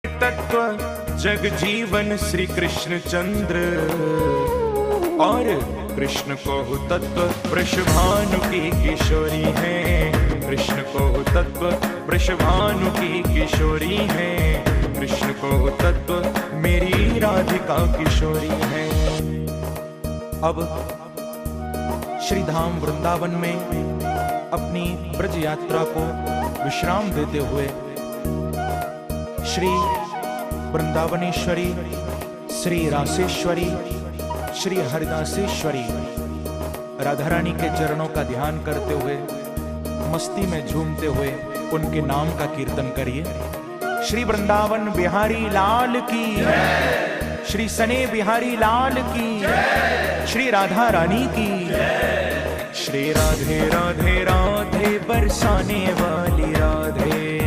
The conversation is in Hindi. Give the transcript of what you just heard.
तत्व जग जीवन श्री कृष्ण चंद्र और कृष्ण को तत्व वृषभानु की किशोरी है। कृष्ण को तत्व वृषभानु की किशोरी है। कृष्ण को तत्व मेरी राधिका किशोरी है। अब श्री धाम वृंदावन में अपनी ब्रज यात्रा को विश्राम देते हुए श्री वृंदावनेश्वरी, श्री रासेश्वरी, श्री हरिदासेश्वरी राधा रानी के चरणों का ध्यान करते हुए मस्ती में झूमते हुए उनके नाम का कीर्तन करिए। श्री वृंदावन बिहारी लाल की, श्री सने बिहारी लाल की, श्री राधा रानी की। श्री राधे राधे राधे बरसाने वाली राधे।